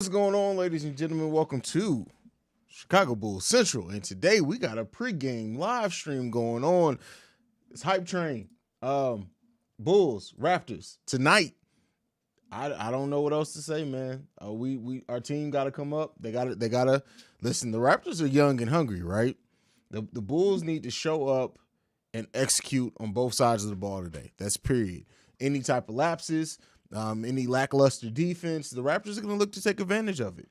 What's going on, ladies and gentlemen? Welcome to Chicago Bulls Central. And today we got a pregame live stream going on. It's Hype Train. Bulls, Raptors. Tonight, I don't know what else to say, man. Our team gotta come up. They gotta listen. The Raptors are young and hungry, right? The Bulls need to show up and execute on both sides of the ball today. That's period. Any type of lapses, any lackluster defense, the Raptors are going to look to take advantage of it.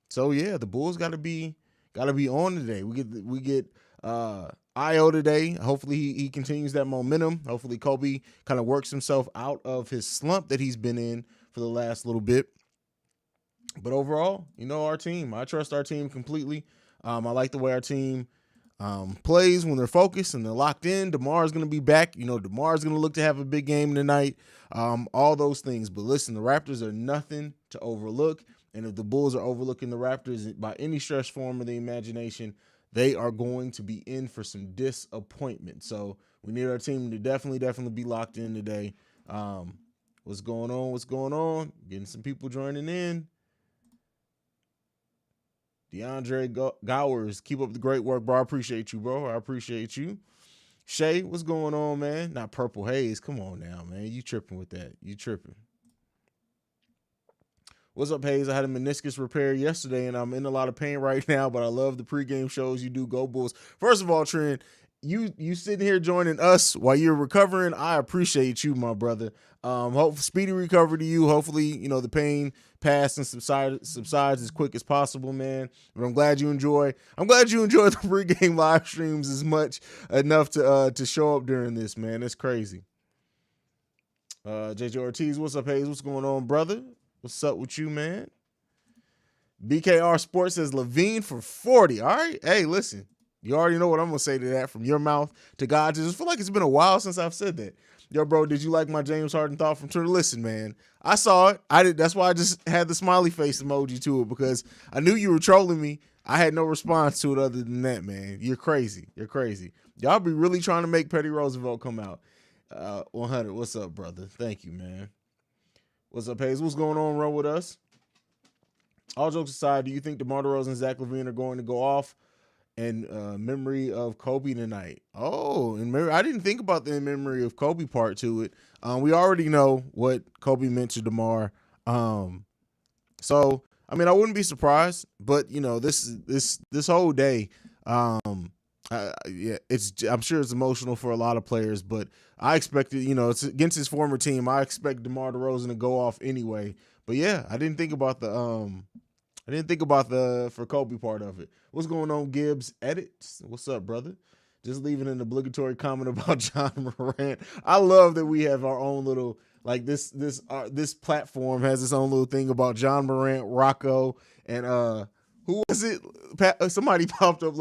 So yeah, the Bulls got to be on today. We get Ayo today. Hopefully he continues that momentum. Hopefully Coby kind of works himself out of his slump that he's been in for the last little bit. But overall, our team. I trust our team completely. I like the way our team plays when they're focused and they're locked in. DeMar is going to be back. DeMar is going to look to have a big game tonight. All those things. But listen, the Raptors are nothing to overlook. And if the Bulls are overlooking the Raptors by any stretch form of the imagination, they are going to be in for some disappointment. So we need our team to definitely be locked in today. What's going on? What's going on? Getting some people joining in. DeAndre Gowers, keep up the great work, bro. I appreciate you, bro. I appreciate you. Shay, what's going on, man? Not Purple Haize. Come on now, man. You tripping with that. You tripping. What's up, Haize? I had a meniscus repair yesterday, and I'm in a lot of pain right now, but I love the pregame shows you do. Go Bulls. First of all, Trent, you sitting here joining us while you're recovering. I appreciate you, my brother. Hope speedy recovery to you. Hopefully, the pain passed and subsides as quick as possible, man. But I'm glad you enjoy the pregame live streams enough to show up during this, man. It's crazy. JJ Ortiz, what's up, Haize? What's going on, brother? What's up with you, man? BKR Sports says Lavine for 40. All right. Hey, listen. You already know what I'm going to say to that from your mouth to God. I just feel like it's been a while since I've said that. Yo, bro, did you like my James Harden thought from Twitter? Listen, man, I saw it. I did. That's why I just had the smiley face emoji to it, because I knew you were trolling me. I had no response to it other than that, man. You're crazy. You're crazy. Y'all be really trying to make Petty Roosevelt come out. 100. What's up, brother? Thank you, man. What's up, Haize? What's going on? Run with us. All jokes aside, do you think DeMar DeRozan and Zach Lavine are going to go off in memory of Coby tonight? Oh, I didn't think about the in memory of Coby part to it. We already know what Coby meant to DeMar. So I mean, I wouldn't be surprised, but this whole day, yeah, I'm sure it's emotional for a lot of players, but I expected, it's against his former team. I expect DeMar DeRozan to go off anyway. But yeah, I didn't think about the for Coby part of it. What's going on, Gibbs? Edits. What's up, brother? Just leaving an obligatory comment about John Morant. I love that we have our own little, like, this platform has its own little thing about John Morant, Rocco, and who was it? Somebody popped up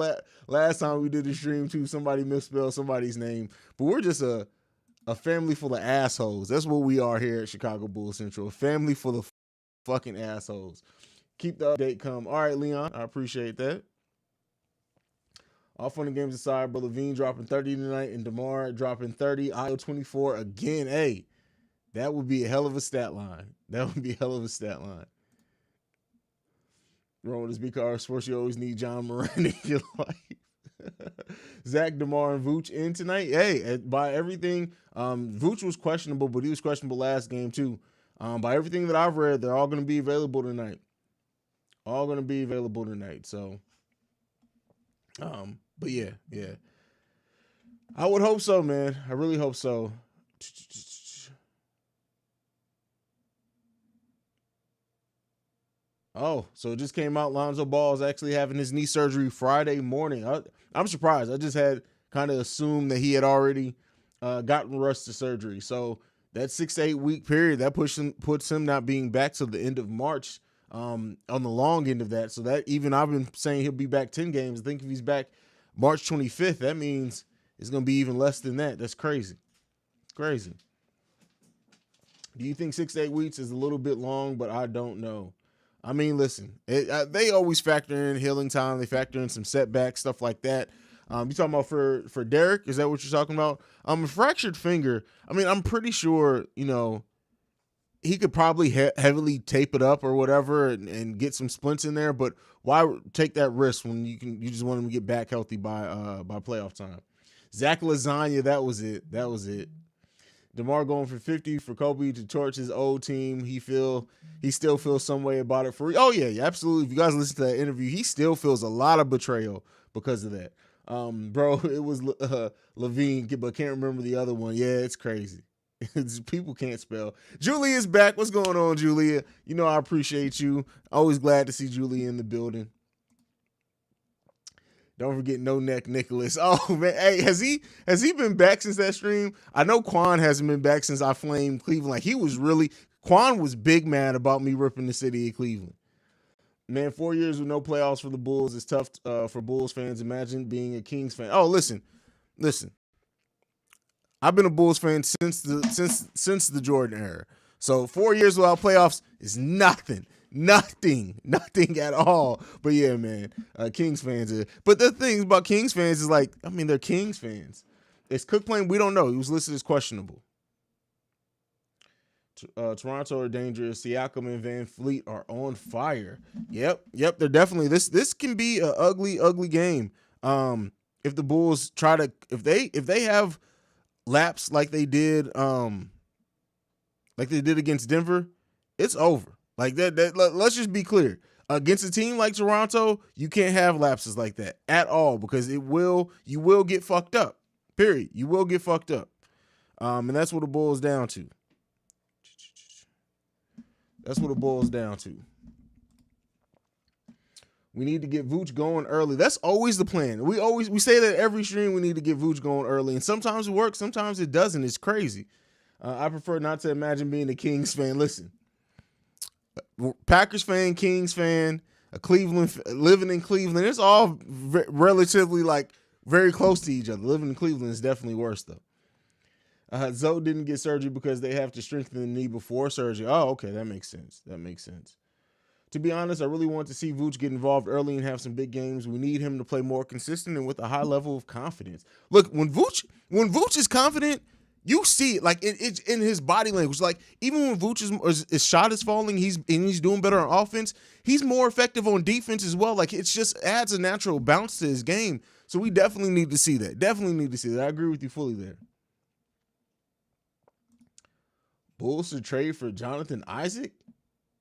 last time we did the stream too. Somebody misspelled somebody's name, but we're just a family full of assholes. That's what we are here at Chicago Bulls Central. A family full of fucking assholes. Keep the update come. All right, Leon, I appreciate that. All fun and games aside, bro. Lavine dropping 30 tonight and DeMar dropping 30. Ayo 24 again. Hey, that would be a hell of a stat line. Wrong with this big car sports. You always need John Moran in your life. Zach, DeMar, and Vooch in tonight. Hey, by everything, Vooch was questionable, but he was questionable last game too. By everything that I've read, they're all going to be available tonight. So, but yeah. I would hope so, man. I really hope so. Oh, so it just came out. Lonzo Ball is actually having his knee surgery Friday morning. I'm surprised. I just had kind of assumed that he had already gotten rushed to surgery. So that 6 to 8 week period, that puts him not being back till the end of March on the long end of that. So that even I've been saying he'll be back 10 games. I think if he's back March 25th, that means it's going to be even less than that. That's crazy. Crazy. Do you think 6 to 8 weeks is a little bit long? But I don't know. I mean, listen, they always factor in healing time. They factor in some setbacks, stuff like that. You talking about for Derek? Is that what you're talking about? A fractured finger. I mean, I'm pretty sure, he could probably heavily tape it up or whatever and get some splints in there. But why take that risk when you just want him to get back healthy by playoff time? Zach Lasagna, that was it. That was it. DeMar going for 50 for Coby to torch his old team. He still feels some way about it. Oh yeah, absolutely. If you guys listen to that interview, he still feels a lot of betrayal because of that. Bro, it was Lavine, but can't remember the other one. Yeah, it's crazy. People can't spell. Julia's back. What's going on, Julia? You know I appreciate you. Always glad to see Julia in the building. Don't forget No Neck Nicholas. Oh man, hey, has he been back since that stream? I know Quan hasn't been back since I flamed Cleveland. Like Quan was big mad about me ripping the city of Cleveland. Man, 4 years with no playoffs for the Bulls is tough for Bulls fans. Imagine being a Kings fan. Oh, listen. I've been a Bulls fan since the Jordan era. So 4 years without playoffs is nothing at all. But yeah, man, Kings fans are. But the thing about Kings fans is like, I mean, they're Kings fans. Is Cook playing? We don't know. He was listed as questionable. Toronto are dangerous. SIAKAM and VanVLEET are on fire. Yep. They're definitely this can be an ugly game. If the Bulls if they have laps like they did against Denver, it's over. Like that. Let's just be clear. Against a team like Toronto, you can't have lapses like that at all because you will get fucked up. Period. You will get fucked up. And that's what it boils down to. We need to get Vooch going early. That's always the plan. We say that every stream we need to get Vooch going early, and sometimes it works, sometimes it doesn't. It's crazy. I prefer not to imagine being a Kings fan. Listen, Packers fan, Kings fan, a Cleveland living in Cleveland. It's all relatively like very close to each other. Living in Cleveland is definitely worse though. Zoe didn't get surgery because they have to strengthen the knee before surgery. Oh, okay, that makes sense. To be honest, I really want to see Vooch get involved early and have some big games. We need him to play more consistent and with a high level of confidence. Look, when Vooch is confident, you see it. Like it's in his body language. Like even when Vooch his shot is falling, he's doing better on offense. He's more effective on defense as well. Like it's just adds a natural bounce to his game. So we definitely need to see that. I agree with you fully there. Bulls to trade for Jonathan Isaac?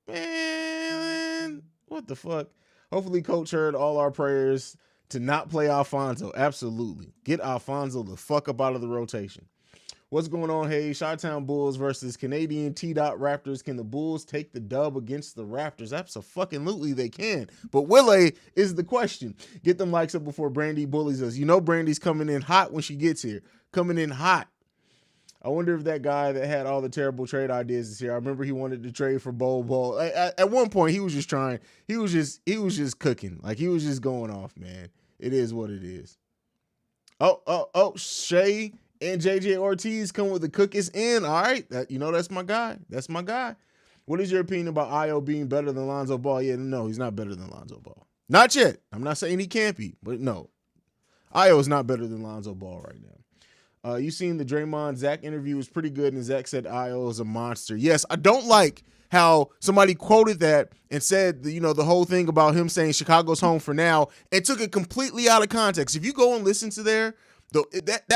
Man, what the fuck? Hopefully Coach heard all our prayers to not play Alfonso. Absolutely. Get Alfonso the fuck up out of the rotation. What's going on, Haize? Chi-Town Bulls versus Canadian T-Dot Raptors. Can the Bulls take the dub against the Raptors? Absolutely they can. But will they is the question. Get them likes up before Brandy bullies us. You know Brandy's coming in hot when she gets here. Coming in hot. I wonder if that guy that had all the terrible trade ideas is here. I remember he wanted to trade for Bol. At one point, he was just trying. He was just cooking. Like he was just going off, man. It is what it is. Oh, Shay and JJ Ortiz come with the cookies in. All right, that's my guy. What is your opinion about Ayo being better than Lonzo Ball? Yeah, no, he's not better than Lonzo Ball. Not yet. I'm not saying he can't be, but no, Ayo is not better than Lonzo Ball right now. You seen the Draymond Zach interview was pretty good, and Zach said Ayo is a monster. Yes, I don't like how somebody quoted that and said, the whole thing about him saying Chicago's home for now and took it completely out of context. If you go and listen to that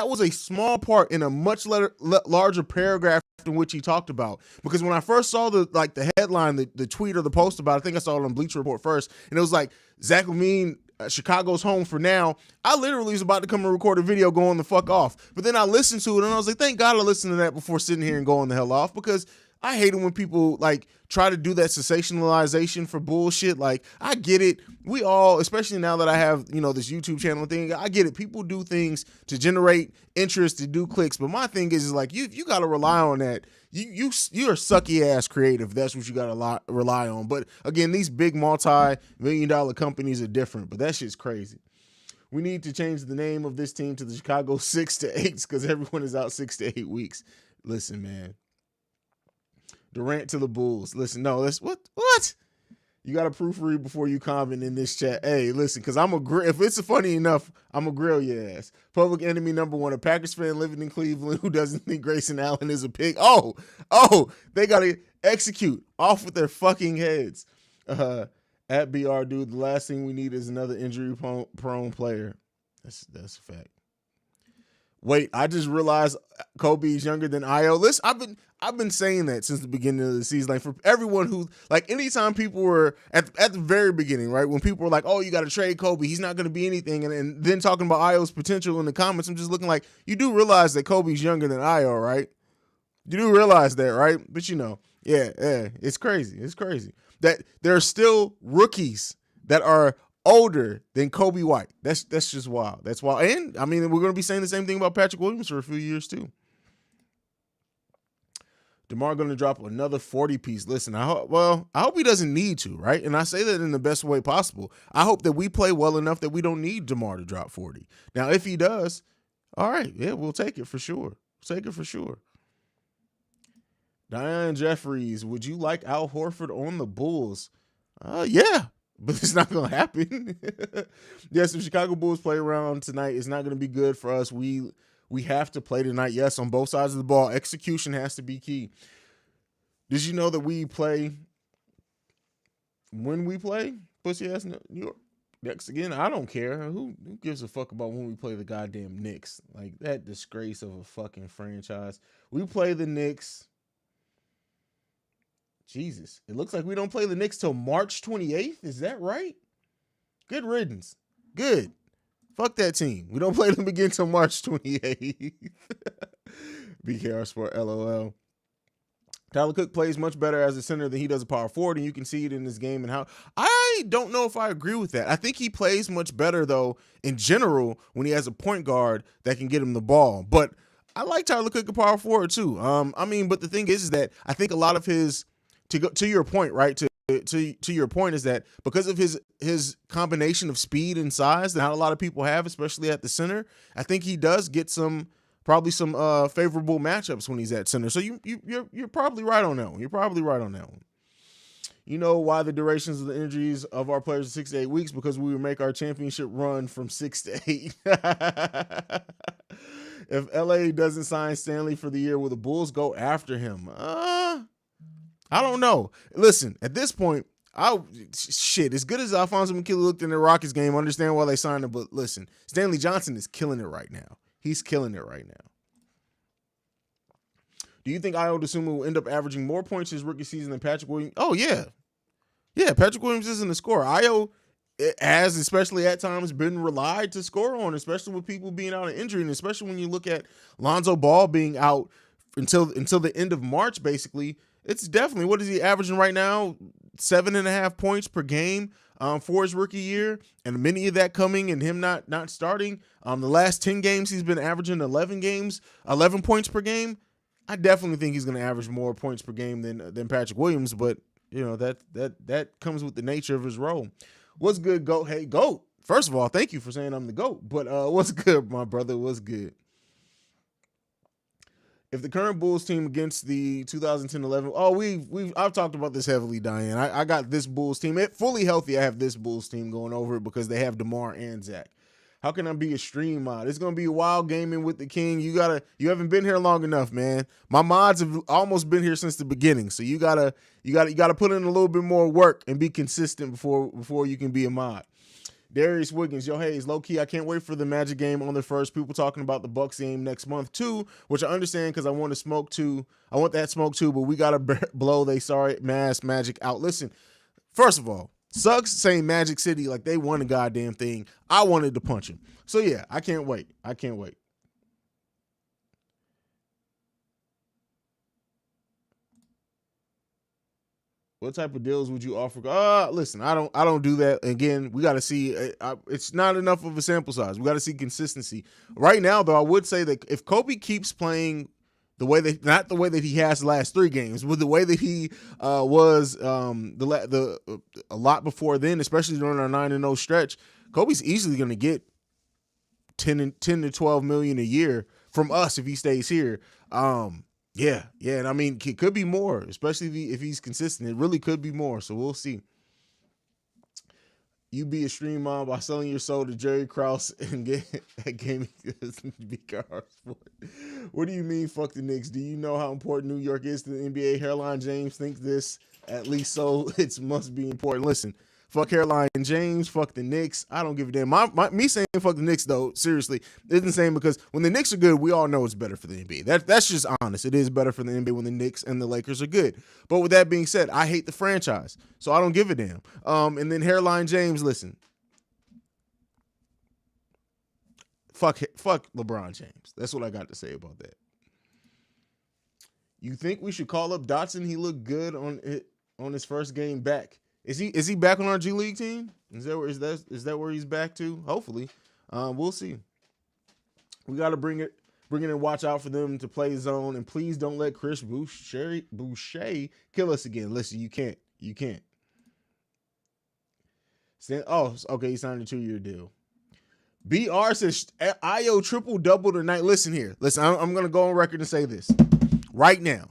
was a small part in a much larger paragraph in which he talked about. Because when I first saw the headline, the tweet or the post about it, I think I saw it on Bleacher Report first, and it was like, Zach Lavine, Chicago's home for now. I literally was about to come and record a video going the fuck off. But then I listened to it and I was like, thank God I listened to that before sitting here and going the hell off, because I hate it when people like try to do that sensationalization for bullshit. Like, I get it. We all, especially now that I have, this YouTube channel thing, I get it. People do things to generate interest, to do clicks. But my thing is like, you got to rely on that. You're sucky ass creative. That's what you got to rely on. But again, these big multi-million-dollar companies are different, but that shit's crazy. We need to change the name of this team to the Chicago 6 to 8s because everyone is out 6 to 8 weeks. Listen, man. Durant to the Bulls. Listen, no, what? You got to proofread before you comment in this chat. Hey, listen, because if it's funny enough, I'm going to grill your ass. Public enemy number one, a Packers fan living in Cleveland who doesn't think Grayson Allen is a pig. Oh, they got to execute off with their fucking heads. At BR, dude, the last thing we need is another injury-prone player. That's a fact. Wait, I just realized Coby is younger than Ayo. Listen, I've been saying that since the beginning of the season. Like, for everyone who, like, anytime people were at the very beginning, right, when people were like, "Oh, you got to trade Coby, he's not going to be anything," and then talking about Ayo's potential in the comments, I'm just looking like, you do realize that Coby's younger than Ayo, right? You do realize that, right? But yeah, it's crazy. It's crazy that there are still rookies that are older than Coby White. That's just wild. That's wild. And I mean, we're going to be saying the same thing about Patrick Williams for a few years too. DeMar going to drop another 40 piece. Listen, I hope he doesn't need to, right? And I say that in the best way possible. I hope that we play well enough that we don't need DeMar to drop 40. Now, if he does, all right, yeah, we'll take it for sure. Diane Jeffries, would you like Al Horford on the Bulls? Yeah. But it's not going to happen. Yes, if Chicago Bulls play around tonight, it's not going to be good for us. We have to play tonight, yes, on both sides of the ball. Execution has to be key. Did you know that we play when we play? Pussy ass New York Knicks again. I don't care. Who gives a fuck about when we play the goddamn Knicks? Like, that disgrace of a fucking franchise. We play the Knicks. Jesus, it looks like we don't play the Knicks till March 28th. Is that right? Good riddance. Good. Fuck that team. We don't play them again till March 28th. BKR Sport, LOL. Tyler Cook plays much better as a center than he does a power forward, and you can see it in this game. And how I don't know if I agree with that. I think he plays much better, though, in general, when he has a point guard that can get him the ball. But I like Tyler Cook a power forward, too. But the thing is that I think a lot of his, to your point, right? To your point is that because of his combination of speed and size that not a lot of people have, especially at the center, I think he does get probably some favorable matchups when he's at center. So you're probably right on that one. You know why the durations of the injuries of our players are 6 to 8 weeks? Because we would make our championship run from 6 to 8. If LA doesn't sign Stanley for the year, will the Bulls go after him? I don't know. Listen, at this point, as good as Alfonso McKinley looked in the Rockets game, I understand why they signed him, but listen, Stanley Johnson is killing it right now. He's killing it right now. Do you think Ayo Dosunmu will end up averaging more points his rookie season than Patrick Williams? Oh, yeah. Yeah, Patrick Williams isn't a scorer. Ayo has, especially at times, been relied to score on, especially with people being out of injury, and especially when you look at Lonzo Ball being out until the end of March, basically. It's definitely, what is he averaging right now? 7.5 points per game for his rookie year, and many of that coming and him not starting. The last 10 games, he's been averaging 11 points per game. I definitely think he's going to average more points per game than Patrick Williams, but that comes with the nature of his role. What's good, GOAT? Hey, GOAT. First of all, thank you for saying I'm the GOAT, but what's good, my brother? What's good? If the current Bulls team against the 2010-11, I've talked about this heavily, Diane. I got this Bulls team. Fully healthy, I have this Bulls team going over it because they have DeMar and Zach. How can I be a stream mod? It's gonna be a wild gaming with the king. You haven't been here long enough, man. My mods have almost been here since the beginning. So you gotta put in a little bit more work and be consistent before you can be a mod. Darius Wiggins, yo, Haize, low-key, I can't wait for the Magic game on the first. People talking about the Bucks game next month, too, which I understand because I want that smoke, too, but we got to blow they sorry mass Magic out. Listen, first of all, Suggs saying Magic City like they won a goddamn thing. I wanted to punch him. So, yeah, I can't wait. What type of deals would you offer? Listen, I don't do that. Again, we got to see. It's not enough of a sample size. We got to see consistency. Right now, though, I would say that if Coby keeps playing not the way that he has the last 3 games, but the way that he was a lot before then, especially during our 9-0 stretch, Coby's easily going to get 10 to 12 million a year from us if he stays here. Yeah, and I mean, it could be more, especially if he's consistent. It really could be more, so we'll see. You be a stream mom by selling your soul to Jerry Krause and get a gaming sport. What do you mean, fuck the Knicks? Do you know how important New York is to the NBA? Hairline James thinks this, at least so it must be important. Listen, fuck Hairline James, fuck the Knicks. I don't give a damn. Me saying fuck the Knicks, though, seriously, isn't the same because when the Knicks are good, we all know it's better for the NBA. That's just honest. It is better for the NBA when the Knicks and the Lakers are good. But with that being said, I hate the franchise, so I don't give a damn. And then Hairline James, listen. Fuck LeBron James. That's what I got to say about that. You think we should call up Dotson? He looked good on his first game back. Is he back on our G League team? Is that where he's back to? Hopefully. We'll see. We got to bring it in and watch out for them to play zone. And please don't let Chris Boucher kill us again. Listen, you can't. Okay, he signed a 2-year deal. BR says Ayo triple-double tonight. Listen here. Listen, I'm going to go on record and say this right now.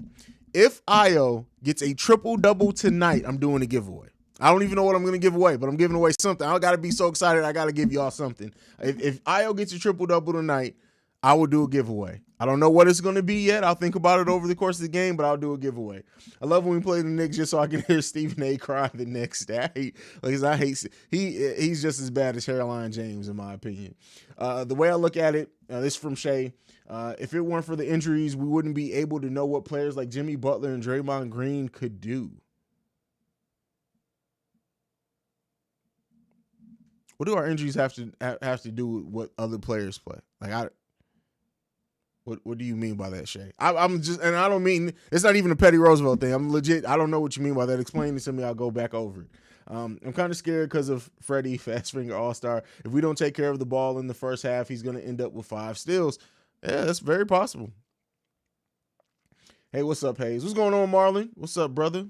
If Ayo gets a triple-double tonight, I'm doing a giveaway. I don't even know what I'm going to give away, but I'm giving away something. I got to be so excited. I got to give y'all something. If Ayo gets a triple-double tonight, I will do a giveaway. I don't know what it's going to be yet. I'll think about it over the course of the game, but I'll do a giveaway. I love when we play the Knicks just so I can hear Stephen A. cry the next day. He's just as bad as Hairline James, in my opinion. The way I look at it, this is from Shay, if it weren't for the injuries, we wouldn't be able to know what players like Jimmy Butler and Draymond Green could do. What do our injuries have to do with what other players play? What do you mean by that, Shay? I'm just, and I don't mean, it's not even a Petty Roosevelt thing. I'm legit. I don't know what you mean by that. Explain it to me. I'll go back over it. I'm kind of scared because of Freddie, fast finger all-star. If we don't take care of the ball in the first half, he's going to end up with 5 steals. Yeah, that's very possible. Hey, what's up, Haize? What's going on, Marlon? What's up, brother?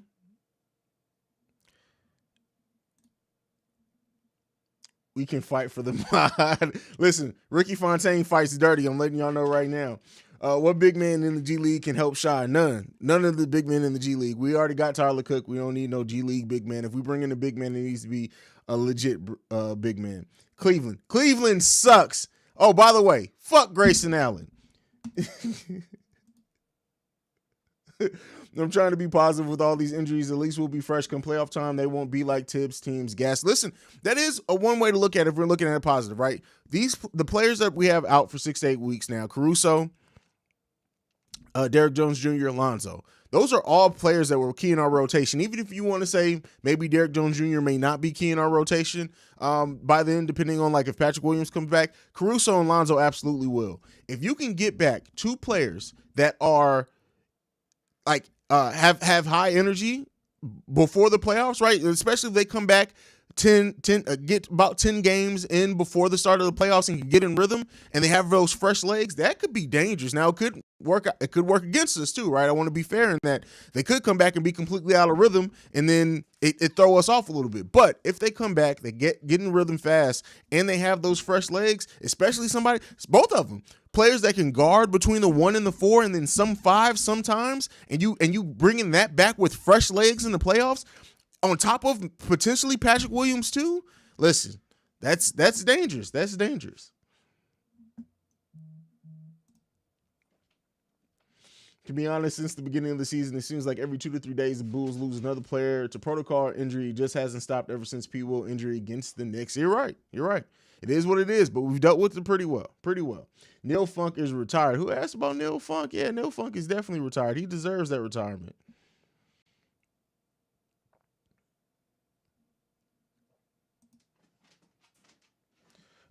We can fight for the mod. Listen, Ricky Fontaine fights dirty. I'm letting y'all know right now. What big man in the G League can help Shy? None of the big men in the G League. We already got Tyler Cook. We don't need no G League big man. If we bring in a big man, it needs to be a legit big man. Cleveland sucks. Oh, by the way, fuck Grayson Allen. I'm trying to be positive with all these injuries. At least we'll be fresh come playoff time. They won't be like Tibbs teams gas. Listen, that is one way to look at it if we're looking at it positive, right? The players that we have out for 6 to 8 weeks now, Caruso, Derrick Jones Jr., Alonzo. Those are all players that were key in our rotation. Even if you want to say maybe Derrick Jones Jr. may not be key in our rotation by then, depending on like if Patrick Williams comes back, Caruso and Lonzo absolutely will. If you can get back 2 players that are like have high energy before the playoffs, right? Especially if they come back get about 10 games in before the start of the playoffs and can get in rhythm and they have those fresh legs, that could be dangerous. Now it could work against us too, right? I want to be fair in that they could come back and be completely out of rhythm and then it throw us off a little bit. But if they come back, they get in rhythm fast and they have those fresh legs, especially both of them, players that can guard between the 1 and the 4 and then some 5 sometimes, and you bringing that back with fresh legs in the playoffs on top of potentially Patrick Williams too. Listen, that's dangerous. That's dangerous. To be honest, since the beginning of the season, it seems like every 2 to 3 days the Bulls lose another player to protocol or injury. It just hasn't stopped ever since P. Will injury against the Knicks. You're right. It is what it is, but we've dealt with it pretty well. Neil Funk is retired. Who asked about Neil Funk? Yeah, Neil Funk is definitely retired. He deserves that retirement.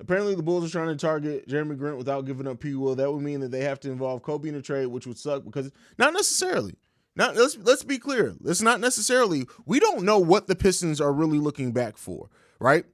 Apparently, the Bulls are trying to target Jeremy Grant without giving up P. Will. That would mean that they have to involve Coby in a trade, which would suck because not necessarily. Let's be clear. It's not necessarily. We don't know what the Pistons are really looking back for, right?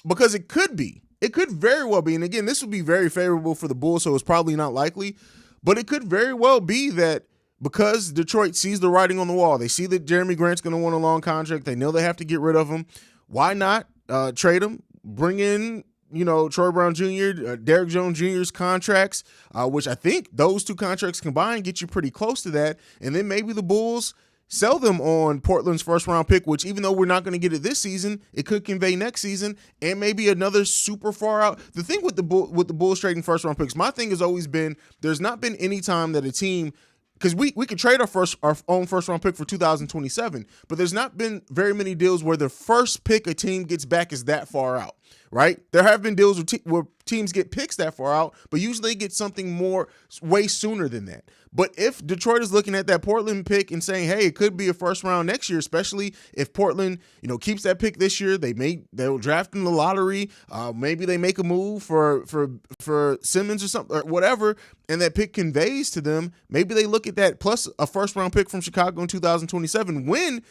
Because it could be. It could very well be. And again, this would be very favorable for the Bulls, so it's probably not likely. But it could very well be that because Detroit sees the writing on the wall, they see that Jeremy Grant's going to want a long contract. They know they have to get rid of him. Why not trade him? Bring in Troy Brown Jr., Derrick Jones Jr.'s contracts, which I think those 2 contracts combined get you pretty close to that. And then maybe the Bulls, sell them on Portland's first round pick, which even though we're not going to get it this season, it could convey next season and maybe another super far out. The thing with the Bulls trading first round picks, my thing has always been there's not been any time that a team, because we could trade our own first round pick for 2027, but there's not been very many deals where the first pick a team gets back is that far out, right? There have been deals where teams get picks that far out, but usually they get something more way sooner than that. But if Detroit is looking at that Portland pick and saying, hey, it could be a first round next year, especially if Portland, keeps that pick this year, they'll draft in the lottery. Maybe they make a move for Simmons or something or whatever, and that pick conveys to them. Maybe they look at that plus a first round pick from Chicago in 2027 when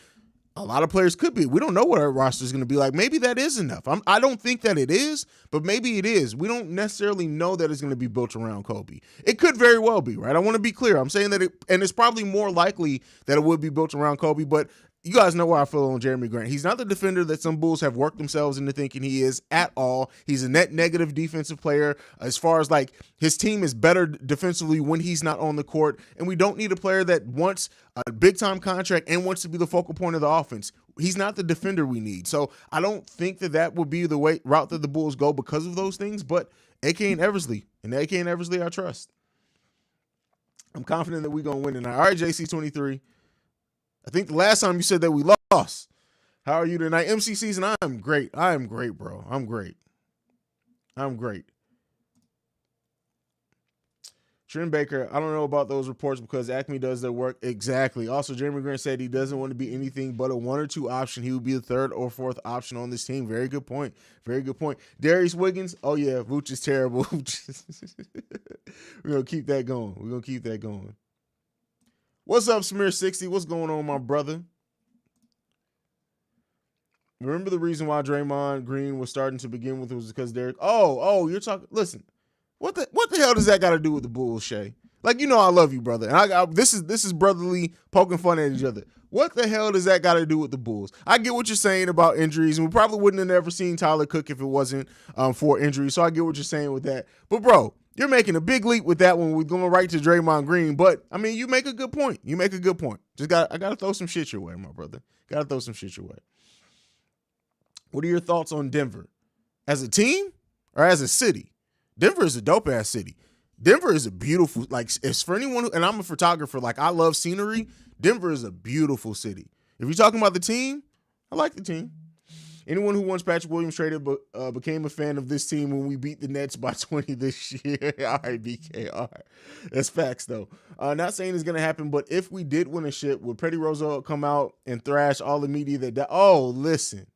a lot of players could be. We don't know what our roster is going to be like. Maybe that is enough. I don't think that it is, but maybe it is. We don't necessarily know that it's going to be built around Coby. It could very well be, right? I want to be clear. I'm saying that and it's probably more likely that it would be built around Coby, but you guys know where I feel on Jeremy Grant. He's not the defender that some Bulls have worked themselves into thinking he is at all. He's a net negative defensive player as far as like his team is better defensively when he's not on the court. And we don't need a player that wants a big time contract and wants to be the focal point of the offense. He's not the defender we need. So I don't think that would be the route that the Bulls go because of those things. But AK and Eversley, I trust. I'm confident that we're going to win tonight. All right, JC23. I think the last time you said that we lost. How are you tonight? MC Season, I am great. I am great, bro. I'm great. Trin Baker, I don't know about those reports because Acme does their work. Exactly. Also, Jeremy Grant said he doesn't want to be anything but a 1 or 2 option. He would be the 3rd or 4th option on this team. Very good point. Darius Wiggins, oh yeah, Vooch is terrible. We're going to keep that going. What's up, Samir60? What's going on, my brother? Remember the reason why Draymond Green was starting to begin with was because Derek. Oh, you're talking. Listen, what the hell does that got to do with the Bulls, Shay? Like, I love you, brother, and this is brotherly poking fun at each other. What the hell does that got to do with the Bulls? I get what you're saying about injuries, and we probably wouldn't have never seen Tyler Cook if it wasn't for injury. So I get what you're saying with that. But bro, you're making a big leap with that one. We're going right to Draymond Green. But, I mean, you make a good point. I got to throw some shit your way, my brother. What are your thoughts on Denver? As a team or as a city? Denver is a dope-ass city. Denver is a beautiful, like, it's for anyone who, and I'm a photographer, like, I love scenery. Denver is a beautiful city. If you're talking about the team, I like the team. Anyone who wants Patrick Williams traded became a fan of this team when we beat the Nets by 20 this year. All right, BKR. That's facts, though. Not saying it's going to happen, but if we did win a ship, would Petty Roosevelt come out and thrash all the media that listen.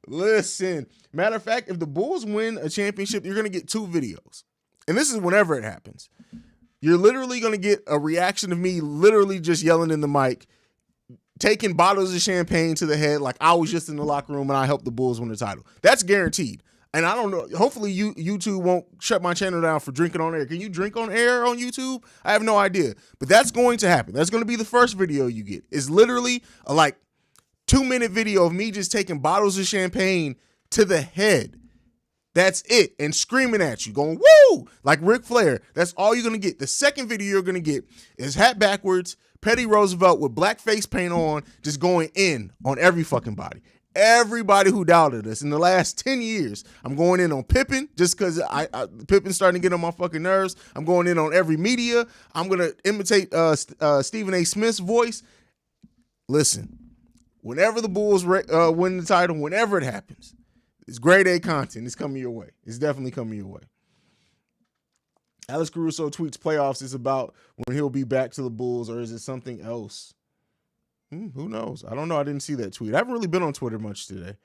Listen. Matter of fact, if the Bulls win a championship, you're going to get 2 videos. And this is whenever it happens. You're literally going to get a reaction of me literally just yelling in the mic, taking bottles of champagne to the head like I was just in the locker room and I helped the Bulls win the title. That's guaranteed. And I don't know. Hopefully YouTube won't shut my channel down for drinking on air. Can you drink on air on YouTube? I have no idea. But that's going to happen. That's going to be the first video you get. It's literally a 2-minute video of me just taking bottles of champagne to the head. That's it. And screaming at you, going, woo, like Ric Flair. That's all you're going to get. The second video you're going to get is hat backwards, Petty Roosevelt with black face paint on, just going in on every fucking body. Everybody who doubted us in the last 10 years. I'm going in on Pippen just because Pippen's starting to get on my fucking nerves. I'm going in on every media. I'm going to imitate Stephen A. Smith's voice. Listen, whenever the Bulls win the title, whenever it happens, it's grade A content. It's coming your way. It's definitely coming your way. Alex Caruso tweets playoffs is about when he'll be back to the Bulls, or is it something else? Who knows? I don't know. I didn't see that tweet. I haven't really been on Twitter much today.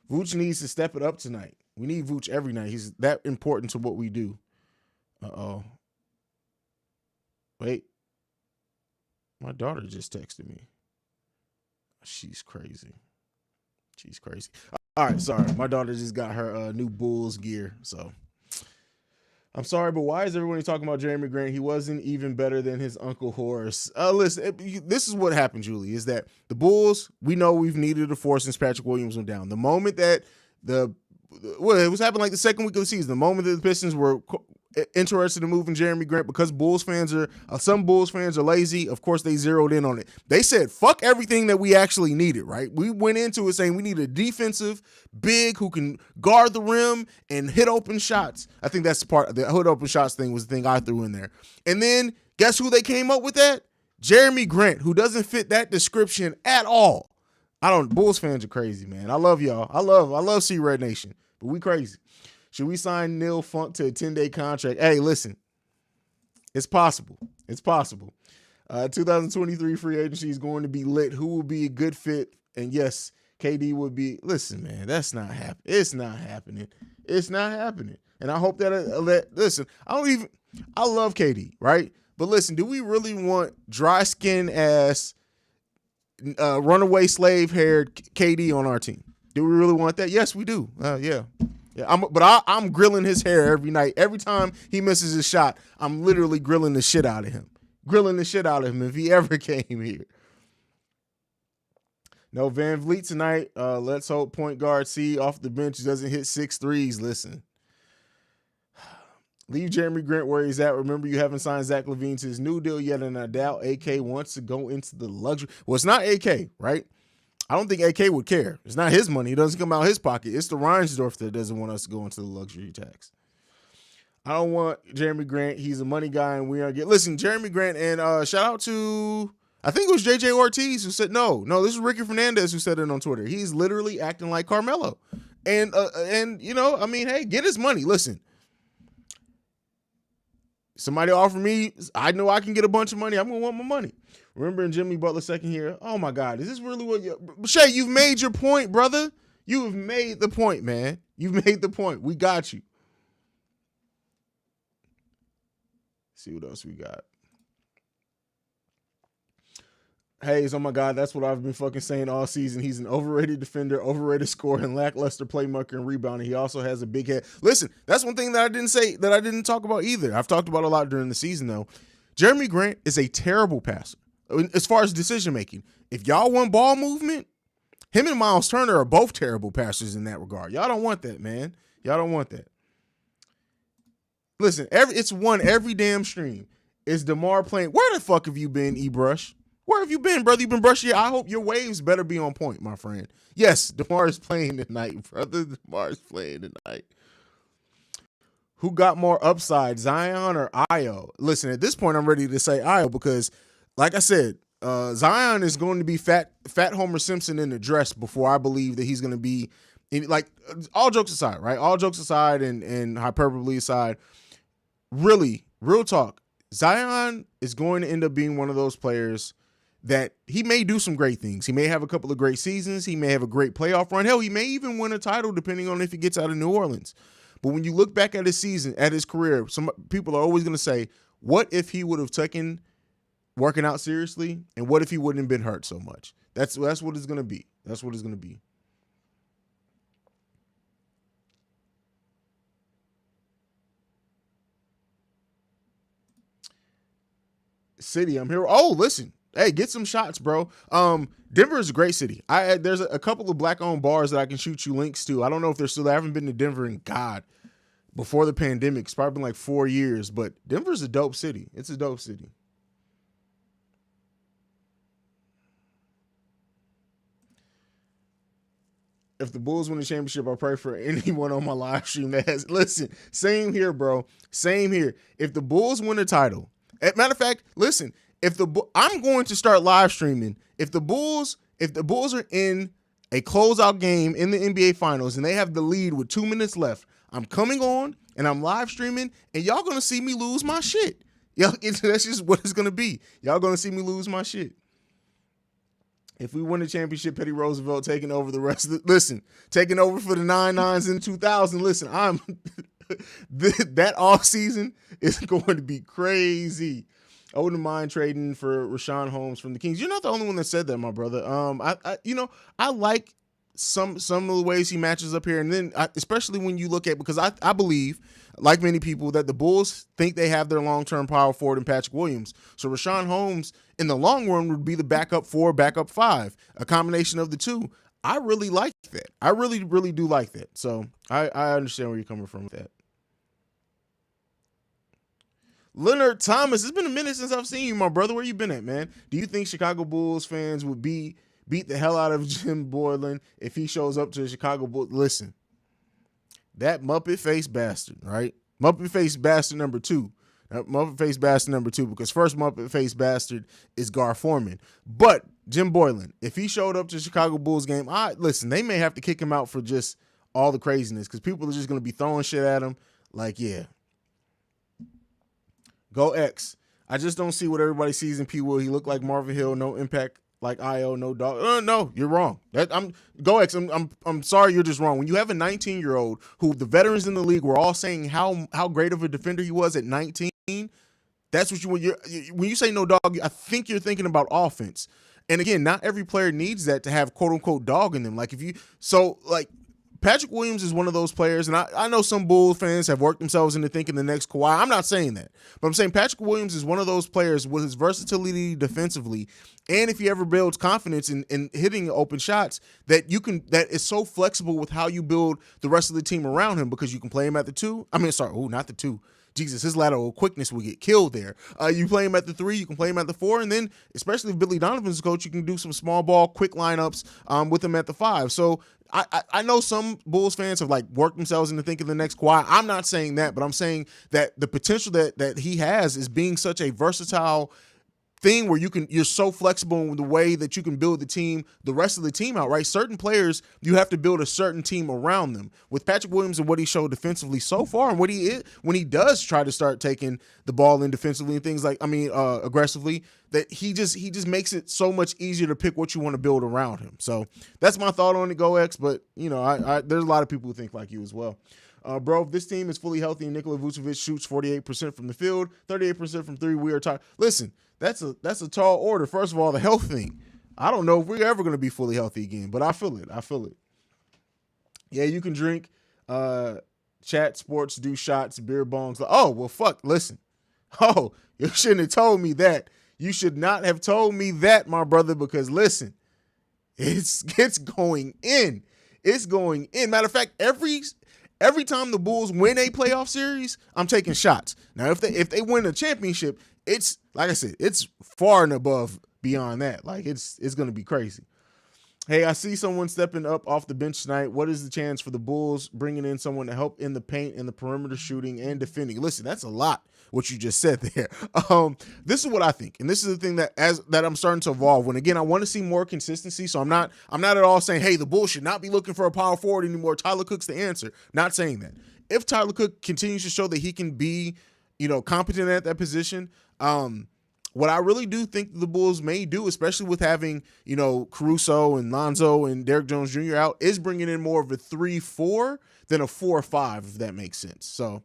Vooch needs to step it up tonight. We need Vooch every night. He's that important to what we do. Uh-oh. Wait. My daughter just texted me. She's crazy. All right, sorry. My daughter just got her new Bulls gear, so I'm sorry, but why is everybody talking about Jeremy Grant? He wasn't even better than his Uncle Horace. Listen, this is what happened, Julie, is that the Bulls, we know we've needed a force since Patrick Williams went down. The moment that it was happening like the second week of the season, the moment that the Pistons were interested in moving Jeremy Grant because some Bulls fans are lazy. Of course, they zeroed in on it. They said, fuck everything that we actually needed, right? We went into it saying we need a defensive big who can guard the rim and hit open shots. I think that's part of the hit open shots thing was the thing I threw in there. And then guess who they came up with that? Jeremy Grant, who doesn't fit that description at all. Bulls fans are crazy, man. I love y'all. I love C-Red Nation, but we crazy. Should we sign Neil Funk to a 10-day contract? Hey, listen, it's possible. It's possible. 2023 free agency is going to be lit. Who will be a good fit? And yes, KD would be. Listen, man, that's not happening. It's not happening. It's not happening. And I hope that listen, I love KD, right? But listen, do we really want dry skin ass, runaway slave haired KD on our team? Do we really want that? Yes, we do. Yeah. I'm grilling his hair every night. Every time he misses his shot, I'm literally grilling the shit out of him. If he ever came here. No VanVLEET tonight. Let's hope point guard C off the bench doesn't hit 6 threes. Listen. Leave Jeremy Grant where he's at. Remember, you haven't signed Zach Lavine to his new deal yet, and I doubt AK wants to go into the luxury. Well, it's not AK, right? I don't think AK would care. It's not his money. It doesn't come out of his pocket. It's the Reinsdorf that doesn't want us to go into the luxury tax. I don't want Jeremy Grant. He's a money guy, and we are get. Listen, Jeremy Grant, and shout out to, I think it was JJ Ortiz who said no. This is Ricky Fernandez who said it on Twitter. He's literally acting like Carmelo, and hey, get his money. Listen, somebody offered me. I know I can get a bunch of money. I'm gonna want my money. Remember in Jimmy Butler's second year? Oh my God, is this really what Shay, you've made your point, brother. You have made the point, man. You've made the point. We got you. See what else we got. Haize, oh my God, that's what I've been fucking saying all season. He's an overrated defender, overrated scorer, and lackluster playmaker and rebounding. He also has a big head. Listen, that's one thing that I didn't talk about either. I've talked about a lot during the season, though. Jeremy Grant is a terrible passer as far as decision making. If y'all want ball movement, him and Miles Turner are both terrible passers in that regard. Y'all don't want that, man. Y'all don't want that. Listen, it's won every damn stream. Is DeMar playing? Where the fuck have you been, E-Brush? Where have you been, brother? You've been brushing. I hope your waves better be on point, my friend. Yes, DeMar is playing tonight, brother. DeMar is playing tonight. Who got more upside, Zion or Ayo? Listen, at this point, I'm ready to say Ayo because, like I said, Zion is going to be fat Homer Simpson in the dress before I believe that he's going to be, all jokes aside, right? All jokes aside and hyperbole aside, really, real talk, Zion is going to end up being one of those players that he may do some great things. He may have a couple of great seasons. He may have a great playoff run. Hell, he may even win a title depending on if he gets out of New Orleans. But when you look back at his season, at his career, some people are always going to say, what if he would have taken working out seriously? And what if he wouldn't have been hurt so much? That's what it's going to be. That's what it's going to be. City, I'm here. Oh, listen. Hey, get some shots, bro. Denver is a great city. There's a couple of black-owned bars that I can shoot you links to. I don't know if they're still there. I haven't been to Denver in, God, before the pandemic. It's probably been like 4 years, but Denver's a dope city. It's a dope city. If the Bulls win the championship, I pray for anyone on my live stream that has. Listen, same here, bro. Same here. If the Bulls win the title, matter of fact, listen. I'm going to start live streaming. If the Bulls are in a closeout game in the NBA Finals and they have the lead with 2 minutes left, I'm coming on and I'm live streaming, and y'all gonna see me lose my shit. That's just what it's gonna be. Y'all gonna see me lose my shit. If we win the championship, Petty Roosevelt taking over the rest of the, listen, taking over for the 99s in 2000. Listen, that off season is going to be crazy. I wouldn't mind trading for Richaun Holmes from the Kings. You're not the only one that said that, my brother. I like some of the ways he matches up here, and then especially when you look at, because I believe, like many people, that the Bulls think they have their long-term power forward in Patrick Williams. So Richaun Holmes in the long run would be the backup 4, backup 5, a combination of the two. I really like that. I really, really do like that. So I understand where you're coming from with that. Leonard Thomas, it's been a minute since I've seen you, my brother. Where you been at, man? Do you think Chicago Bulls fans would beat the hell out of Jim Boylen if he shows up to the Chicago Bulls? Listen, that Muppet face bastard, right? Muppet face bastard number two. Muppet face bastard number two, because first Muppet face bastard is Gar Forman. But Jim Boylen, if he showed up to the Chicago Bulls game, listen, they may have to kick him out for just all the craziness, because people are just going to be throwing shit at him. Like, yeah. Go X. I just don't see what everybody sees in P. Will. He looked like Marvin Hill, no impact like Ayo, no dog. No, you're wrong. Go X. I'm sorry, you're just wrong. When you have a 19-year-old who the veterans in the league were all saying how great of a defender he was at 19, that's what when you say no dog, I think you're thinking about offense. And again, not every player needs that to have quote unquote dog in them. Like Patrick Williams is one of those players, and I know some Bulls fans have worked themselves into thinking the next Kawhi. I'm not saying that, but I'm saying Patrick Williams is one of those players with his versatility defensively, and if he ever builds confidence in hitting open shots, that is so flexible with how you build the rest of the team around him, because you can play him at the two. Not the two. Jesus, his lateral quickness will get killed there. You play him at the 3, you can play him at the 4, and then, especially if Billy Donovan's coach, you can do some small ball, quick lineups with him at the 5. So I know some Bulls fans have worked themselves into thinking the next Kawhi. I'm not saying that, but I'm saying that the potential that he has is being such a versatile thing where you're so flexible in the way that you can build the rest of the team out, right? Certain players, you have to build a certain team around them. With Patrick Williams and what he showed defensively so far, and when he does try to start taking the ball in defensively and things aggressively, that he just makes it so much easier to pick what you want to build around him. So that's my thought on it, Go X. But there's a lot of people who think like you as well. Bro, if this team is fully healthy and Nikola Vucevic shoots 48% from the field, 38% from 3, we are tired. Listen, that's a tall order. First of all, the health thing. I don't know if we're ever going to be fully healthy again, but I feel it. Yeah, you can drink, chat, sports, do shots, beer bongs. Oh, well, fuck, listen. Oh, you shouldn't have told me that. You should not have told me that, my brother, because listen, it's going in. It's going in. Matter of fact, every time the Bulls win a playoff series, I'm taking shots. Now, if they win a championship, it's like I said, it's far and above beyond that. It's going to be crazy. Hey, I see someone stepping up off the bench tonight. What is the chance for the Bulls bringing in someone to help in the paint and the perimeter shooting and defending? Listen, that's a lot what you just said there. This is what I think, and this is the thing that I'm starting to evolve. When again, I want to see more consistency. So I'm not at all saying, hey, the Bulls should not be looking for a power forward anymore. Tyler Cook's the answer. Not saying that. If Tyler Cook continues to show that he can be, competent at that position, what I really do think the Bulls may do, especially with having, Caruso and Lonzo and Derrick Jones Jr. out, is bringing in more of a 3-4 than a 4-5, if that makes sense. So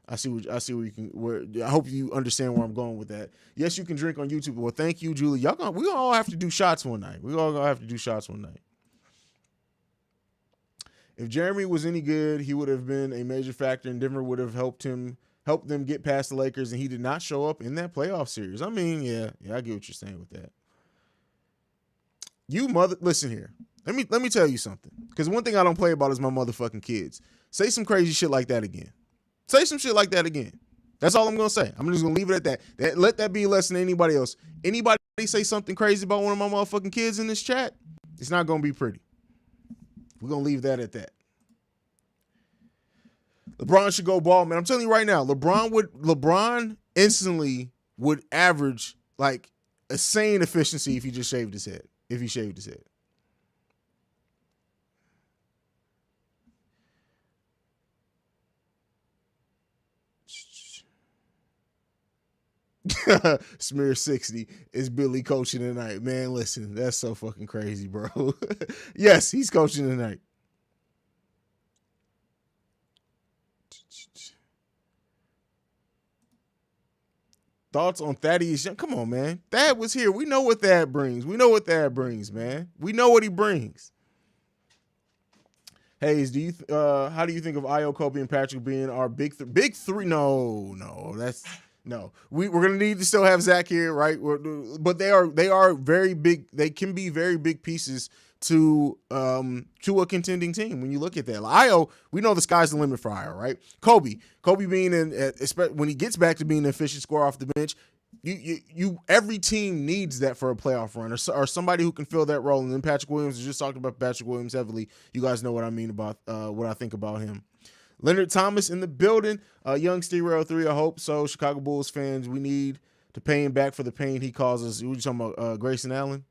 I see where I hope you understand where I'm going with that. Yes, you can drink on YouTube. Well, thank you, Julie. We all have to do shots one night. If Jeremy was any good, he would have been a major factor, and Denver would have helped them get past the Lakers, and he did not show up in that playoff series. I mean, yeah, I get what you're saying with that. Listen here. Let me tell you something, because one thing I don't play about is my motherfucking kids. Say some crazy shit like that again. Say some shit like that again. That's all I'm going to say. I'm just going to leave it at that. Let that be a lesson to anybody else. Anybody say something crazy about one of my motherfucking kids in this chat, it's not going to be pretty. We're going to leave that at that. LeBron should go bald, man. I'm telling you right now, LeBron instantly would average like a sane efficiency if he just shaved his head. If he shaved his head. Smear 60 is Billy coaching tonight. Man, listen, that's so fucking crazy, bro. Yes, he's coaching tonight. Thoughts on Thaddeus Young? Come on, man. Thad was here. We know what Thad brings. Man. We know what he brings. Haize, how do you think of Ayo, Coby, and Patrick being our big three? No. We're gonna need to still have Zach here, right? But they are very big. They can be very big pieces to a contending team. When you look at that, like, Ayo, we know the sky's the limit for Ayo, right? Coby being when he gets back to being an efficient scorer off the bench, you every team needs that for a playoff run, or somebody who can fill that role. And then Patrick Williams, just talked about Patrick Williams heavily. You guys know what I mean about what I think about him. Leonard Thomas in the building, young Stereo 3. I hope so. Chicago Bulls fans, we need to pay him back for the pain he causes. What are you talking about, Grayson Allen?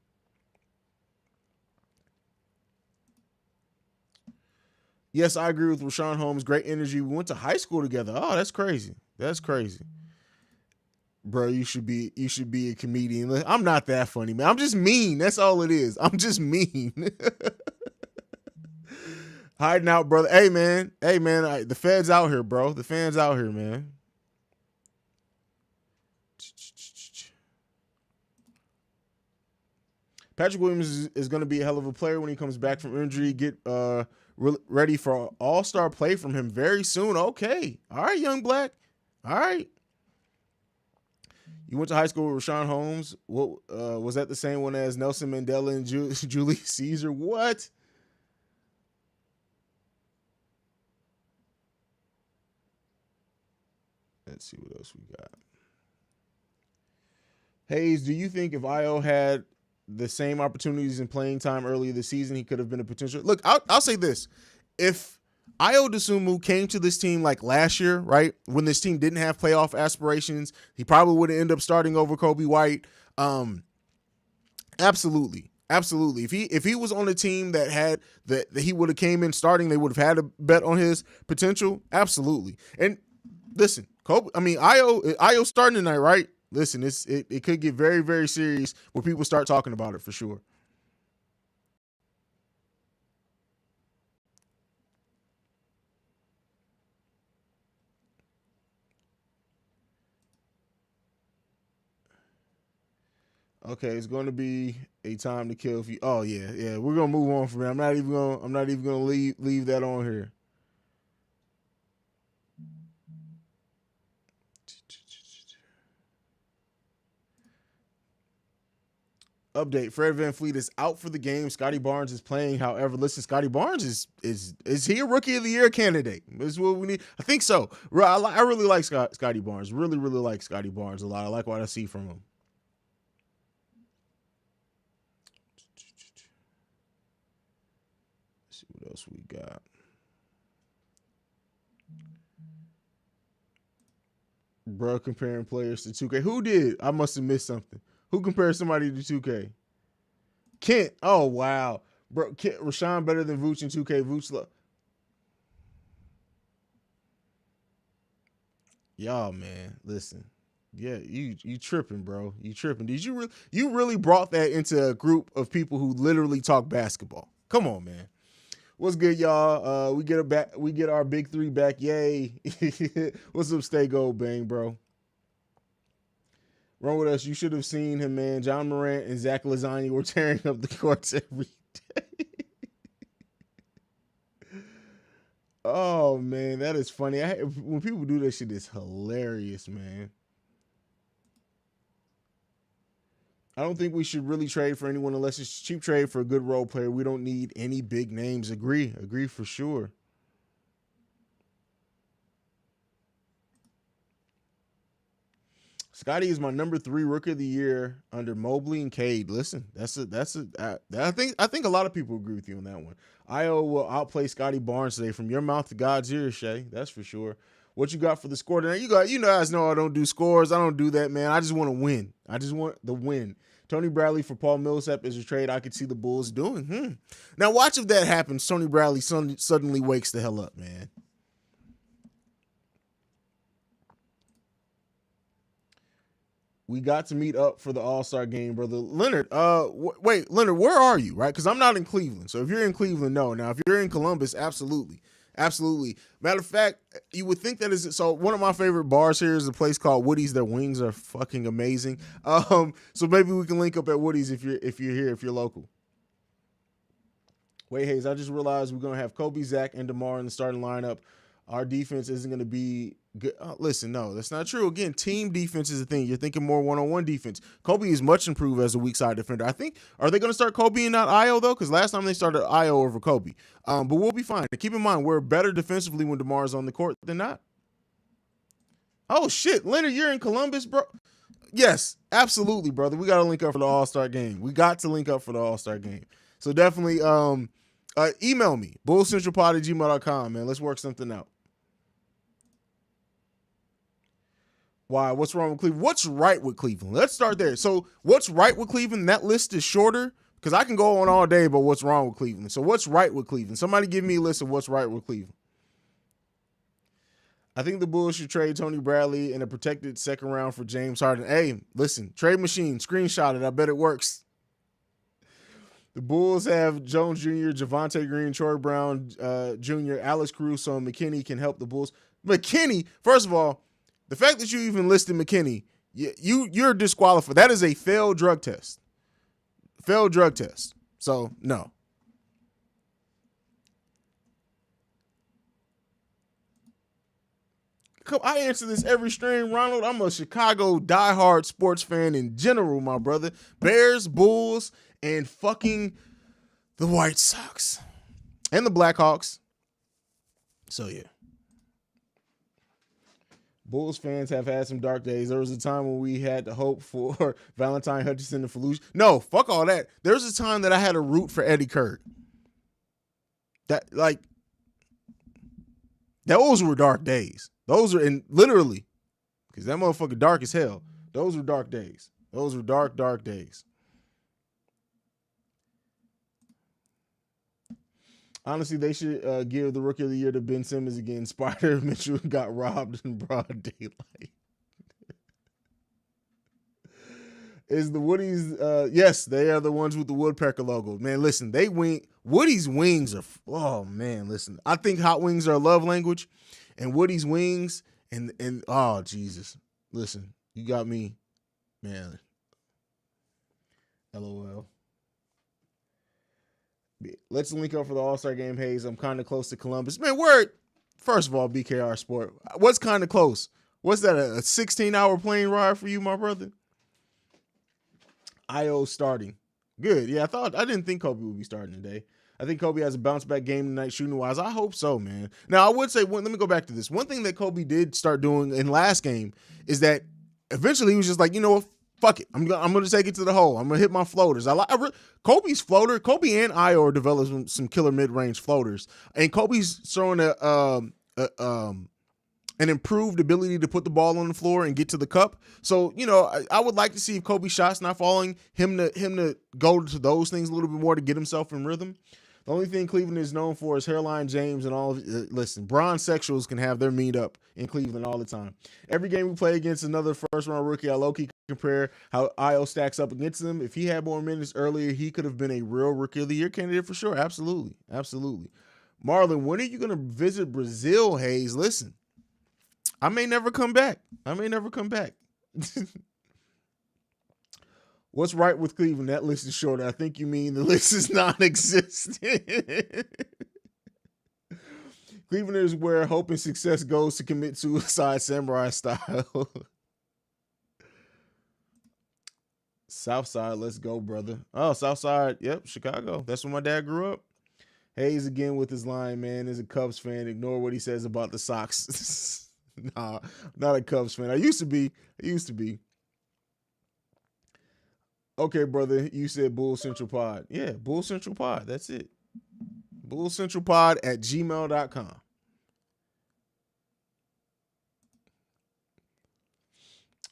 Yes, I agree with Richaun Holmes. Great energy. We went to high school together. Oh, that's crazy. That's crazy. Bro, you should be a comedian. I'm not that funny, man. I'm just mean. That's all it is. I'm just mean. Hiding out, brother. Hey, man. The feds out here, bro. The fans out here, man. Patrick Williams is going to be a hell of a player when he comes back from injury. Get ready for all-star play from him very soon. Okay. All right, young black. All right. You went to high school with Richaun Holmes. What was that the same one as Nelson Mandela and Julius Caesar? What? Let's see what else we got. Haize, do you think if Ayo had the same opportunities in playing time earlier this season, he could have been a potential? Look, I'll say this. If Ayo Dosunmu came to this team like last year, right, when this team didn't have playoff aspirations, he probably would have ended up starting over Coby White. Absolutely. If he was on a team that had that he would have came in starting, they would have had a bet on his potential. Absolutely. And listen, Ayo starting tonight, right? Listen, it could get very, very serious when people start talking about it for sure. Okay, it's going to be a time to kill. Oh yeah, we're gonna move on from it. I'm not even gonna leave that on here. Update: Fred VanVLEET is out for the game. Scotty Barnes is playing. However, listen, Scotty Barnes is he a Rookie of the Year candidate? Is what we need. I think so. I really like Scotty Barnes. Really like Scotty Barnes a lot. I like what I see from him. Let's see what else we got. Bro, comparing players to 2K. Who did? I must have missed something. Who compared somebody to 2K? Kent. Oh, wow. Bro, Richaun better than Vooch in 2K. Vooch. Y'all, man, listen. Yeah, you tripping, bro. You tripping. You really brought that into a group of people who literally talk basketball. Come on, man. What's good, y'all? We get our big three back. Yay. What's up, Stay Gold Bang, bro? Run with us. You should have seen him, man. John Morant and Zach Lasagna were tearing up the courts every day. Oh, man, that is funny. When people do that shit, it's hilarious, man. I don't think we should really trade for anyone unless it's cheap trade for a good role player. We don't need any big names. Agree for sure. Scotty is my number 3 Rookie of the Year under Mobley and Cade. Listen, I think a lot of people agree with you on that one. Ayo will outplay Scotty Barnes today. From your mouth to God's ears, Shay. That's for sure. What you got for the score tonight? You guys know I don't do scores. I don't do that, man. I just want to win. I just want the win. Tony Bradley for Paul Millsap is a trade I could see the Bulls doing. Now watch if that happens. Tony Bradley suddenly wakes the hell up, man. We got to meet up for the All-Star game, brother. Leonard, wait, Leonard, where are you, right? Because I'm not in Cleveland. So if you're in Cleveland, no. Now, if you're in Columbus, absolutely. Absolutely. Matter of fact, you would think that is so. One of my favorite bars here is a place called Woody's. Their wings are fucking amazing. So maybe we can link up at Woody's if you're here, if you're local. Wait, Haize, I just realized we're gonna have Coby, Zach, and DeMar in the starting lineup. Our defense isn't gonna be Good. Listen, no, that's not true. Again, team defense is a thing. You're thinking more one-on-one defense. Coby is much improved as a weak side defender. I think, are they going to start Coby and not Ayo, though? Because last time they started Ayo over Coby. But we'll be fine. And keep in mind, we're better defensively when DeMar is on the court than not. Oh, shit. Leonard, you're in Columbus, bro? Yes, absolutely, brother. We got to link up for the All-Star game. We got to link up for the All-Star game. So definitely email me, bullcentralpod@gmail.com, man. Let's work something out. Why? What's wrong with Cleveland? What's right with Cleveland? Let's start there. So what's right with Cleveland? That list is shorter because I can go on all day about what's wrong with Cleveland. So what's right with Cleveland? Somebody give me a list of what's right with Cleveland. I think the Bulls should trade Tony Bradley in a protected second round for James Harden. Hey, listen, trade machine, screenshot it. I bet it works. The Bulls have Jones Jr., Javonte Green, Troy Brown Jr., Alex Caruso, and McKinney can help the Bulls. McKinney, first of all, the fact that you even listed McKinney, you're disqualified. That is a failed drug test. Failed drug test. So, no. I answer this every stream, Ronald. I'm a Chicago diehard sports fan in general, my brother. Bears, Bulls, and fucking the White Sox. And the Blackhawks. So, yeah. Bulls fans have had some dark days. There was a time when we had to hope for Valentine Hutchinson and Fallujah. No, fuck all that. There was a time that I had to root for Eddie Kirk. Those were dark days. Those are, and literally, because that motherfucker dark as hell. Those were dark days. Those were dark, dark days. Honestly, they should give the Rookie of the Year to Ben Simmons again. Spider Mitchell got robbed in broad daylight. Is the Woodies, yes, they are the ones with the woodpecker logo. Man, listen, Woody's wings are, oh man, listen. I think hot wings are a love language, and Woody's wings, and oh, Jesus. Listen, you got me, man. LOL. Let's link up for the All-Star game, Haize. I'm kind of close to Columbus. Man, first of all, BKR Sport. What's kind of close? What's that, a 16-hour plane ride for you, my brother? Ayo starting. Good. Yeah, I didn't think Coby would be starting today. I think Coby has a bounce-back game tonight shooting-wise. I hope so, man. Now, I would say, let me go back to this. One thing that Coby did start doing in last game is that eventually he was just like, you know what? Fuck it. I'm gonna take it to the hole. I'm gonna hit my floaters. Coby's floater. Coby and Ayo are developing some killer mid-range floaters, and Coby's throwing an improved ability to put the ball on the floor and get to the cup. So I would like to see if Coby's shots not falling, him to go to those things a little bit more to get himself in rhythm. The only thing Cleveland is known for is Hairline James and all of it. Listen, bronze-sexuals can have their meet up in Cleveland all the time. Every game we play against another first-round rookie, I low-key compare how Ayo stacks up against them. If he had more minutes earlier, he could have been a real Rookie of the Year candidate for sure. Absolutely. Absolutely. Marlon, when are you going to visit Brazil, Haize? Listen, I may never come back. What's right with Cleveland? That list is shorter. I think you mean the list is non-existent. Cleveland is where hope and success goes to commit suicide samurai style. Southside, let's go, brother. Oh, Southside, yep, Chicago. That's where my dad grew up. Haize again with his line, man, is a Cubs fan. Ignore what he says about the Sox. Nah, not a Cubs fan. I used to be. Okay, brother, you said Bull Central Pod. Yeah, Bull Central Pod. That's it. bullcentralpod@gmail.com.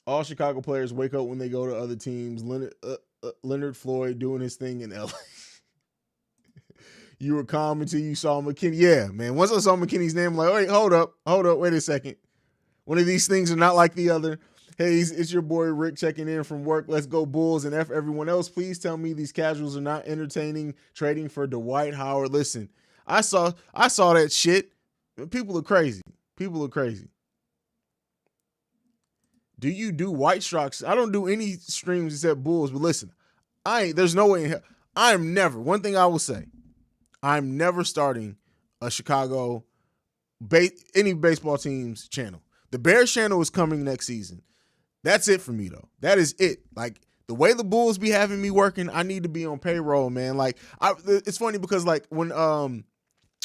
All Chicago players wake up when they go to other teams. Leonard Floyd doing his thing in LA. You were calm until you saw McKinney. Yeah, man. Once I saw McKinney's name, I'm like, wait, hold up, wait a second. One of these things are not like the other. Hey, it's your boy Rick checking in from work. Let's go Bulls and F everyone else. Please tell me these casuals are not entertaining trading for Dwight Howard. Listen, I saw that shit. People are crazy. Do you do White Strokes? I don't do any streams except Bulls, but listen, there's no way in hell. I'm never, one thing I will say, I'm never starting a Chicago any baseball team's channel. The Bears channel is coming next season. That's it for me, though. That is it. Like, the way the Bulls be having me working, I need to be on payroll, man. Like, it's funny because, like, when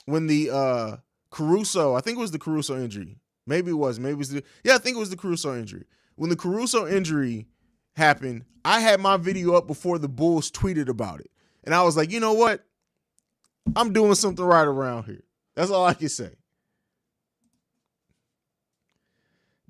the Caruso, I think it was the Caruso injury. Maybe it was. Maybe it was I think it was the Caruso injury. When the Caruso injury happened, I had my video up before the Bulls tweeted about it. And I was like, you know what? I'm doing something right around here. That's all I can say.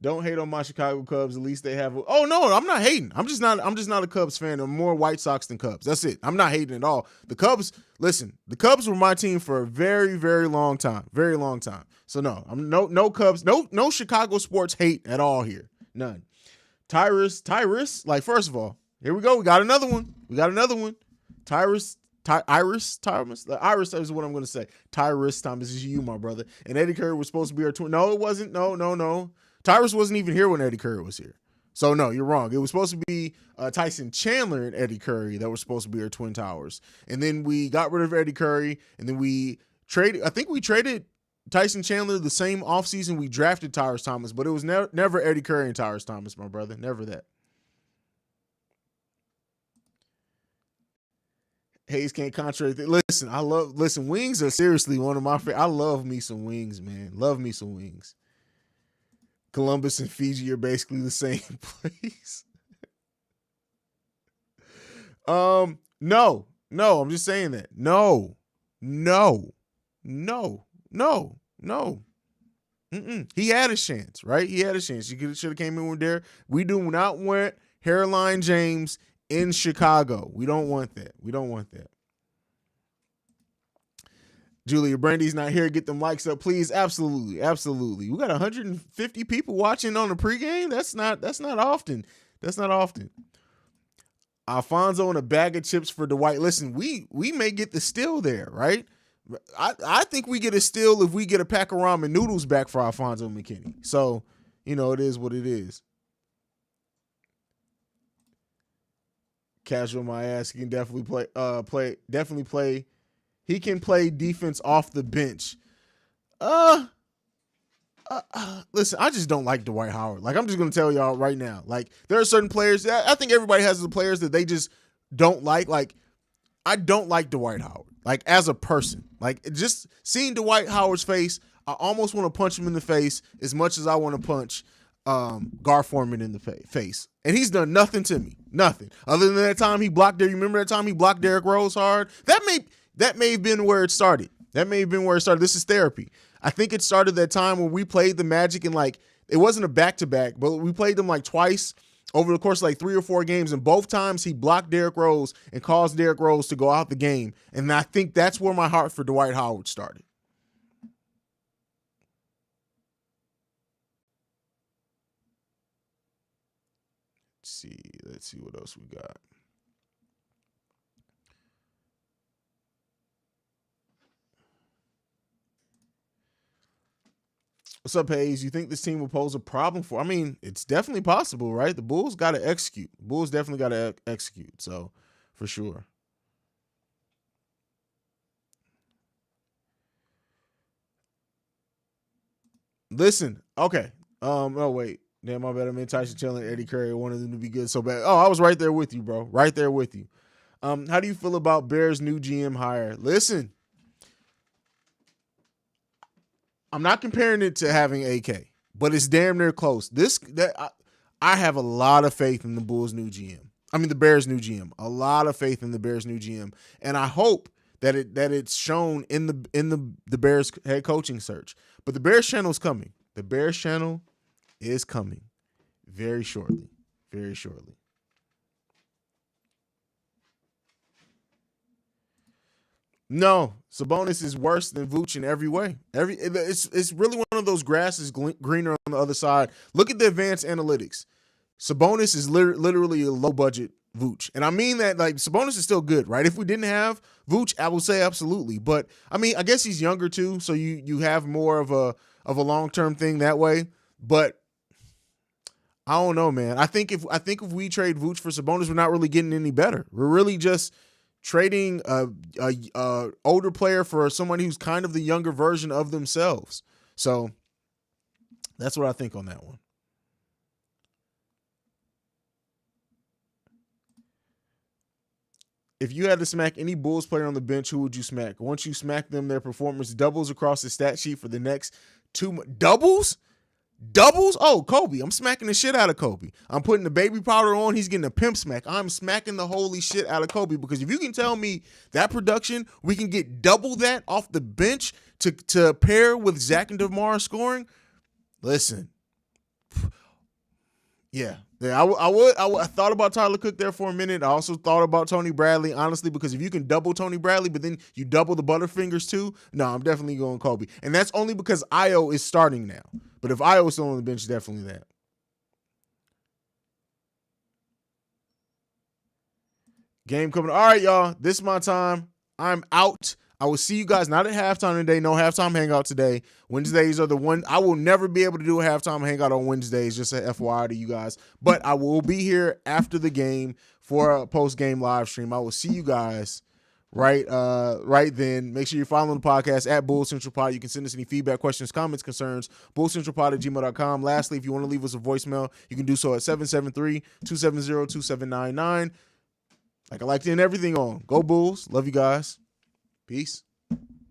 Don't hate on my Chicago Cubs. At least they have. Oh no, I'm not hating. I'm just not a Cubs fan. I'm more White Sox than Cubs. That's it. I'm not hating at all. The Cubs. Listen, the Cubs were my team for a very, very long time. Very long time. So no, I'm no Cubs. No Chicago sports hate at all here. None. Tyrus. Like, first of all, here we go. We got another one. Iris is what I'm going to say. Tyrus Thomas is you, my brother. And Eddie Curry was supposed to be our twin. No, it wasn't. No. Tyrus wasn't even here when Eddie Curry was here. So, no, you're wrong. It was supposed to be Tyson Chandler and Eddie Curry that were supposed to be our twin towers. And then we got rid of Eddie Curry, and then we traded Tyson Chandler the same offseason we drafted Tyrus Thomas, but it was never Eddie Curry and Tyrus Thomas, my brother. Never that. Haize can't contradict it. Listen, wings are seriously one of my favorite. I love me some wings, man. Love me some wings. Columbus and Fiji are basically the same place. No, I'm just saying that. No. He had a chance, right? He had a chance. He should have came in with there. We do not want Hairline James in Chicago. We don't want that. Julia Brandy's not here. Get them likes up, please. Absolutely. We got 150 people watching on the pregame. That's not often. Alfonso and a bag of chips for Dwight. Listen, we may get the steal there, right? I think we get a steal if we get a pack of ramen noodles back for Alfonso McKinney. So, it is what it is. Casual my ass. He can definitely play. He can play defense off the bench. Listen, I just don't like Dwight Howard. Like, I'm just going to tell y'all right now. Like, there are certain players. I think everybody has the players that they just don't like. Like, I don't like Dwight Howard. Like, as a person. Like, just seeing Dwight Howard's face, I almost want to punch him in the face as much as I want to punch Gar Forman in the face. And he's done nothing to me. Nothing. Other than that time he blocked there. You remember that time he blocked Derrick Rose hard? That may have been where it started. This is therapy. I think it started that time when we played the Magic and, like, it wasn't a back-to-back, but we played them like twice over the course of like 3 or 4 games. And both times he blocked Derrick Rose and caused Derrick Rose to go out the game. And I think that's where my heart for Dwight Howard started. Let's see what else we got. What's up, Haize? You think this team will pose a problem for? I mean, it's definitely possible, right? The Bulls got to execute. So, for sure. Listen, okay. Oh, wait. Damn, my bad. I mean, Tyson Chandler and Eddie Curry wanted them to be good so bad. Oh, I was right there with you, bro. Right there with you. How do you feel about Bears' new GM hire? Listen, I'm not comparing it to having AK, but it's damn near close. I have a lot of faith in the Bears' new GM. A lot of faith in the Bears' new GM, and I hope that it's shown in the Bears head coaching search. But the Bears channel is coming. The Bears channel is coming very shortly. Very shortly. No, Sabonis is worse than Vooch in every way. It's really one of those grass is greener on the other side. Look at the advanced analytics. Sabonis is literally a low budget Vooch. And I mean that, like, Sabonis is still good, right? If we didn't have Vooch, I would say absolutely. But I mean, I guess he's younger too, so you have more of a long-term thing that way. But I don't know, man. I think if we trade Vooch for Sabonis, we're not really getting any better. We're really just trading a older player for someone who's kind of the younger version of themselves. So That's what I think on that one. If you had to smack any Bulls player on the bench, who would you smack? Once you smack them, their performance doubles across the stat sheet for the next doubles? Doubles? Oh, Coby. I'm smacking the shit out of Coby. I'm putting the baby powder on. He's getting a pimp smack. I'm smacking the holy shit out of Coby, because if you can tell me that production, we can get double that off the bench to pair with Zach and DeMar scoring. Listen. Yeah. I thought about Tyler Cook there for a minute. I also thought about Tony Bradley, honestly, because if you can double Tony Bradley, but then you double the Butterfingers too, no, I'm definitely going Coby. And that's only because Ayo is starting now. But if Ayo is still on the bench, definitely that. Game coming. All right, y'all. This is my time. I'm out. I will see you guys not at halftime today. No halftime hangout today. Wednesdays are the one. I will never be able to do a halftime hangout on Wednesdays, just a FYI to you guys. But I will be here after the game for a post-game live stream. I will see you guys right then. Make sure you're following the podcast at Bull Central Pod. You can send us any feedback, questions, comments, concerns, bullcentralpod@gmail.com. Lastly, if you want to leave us a voicemail, you can do so at 773-270-2799. Like I like to end everything on. Go Bulls. Love you guys. Peace.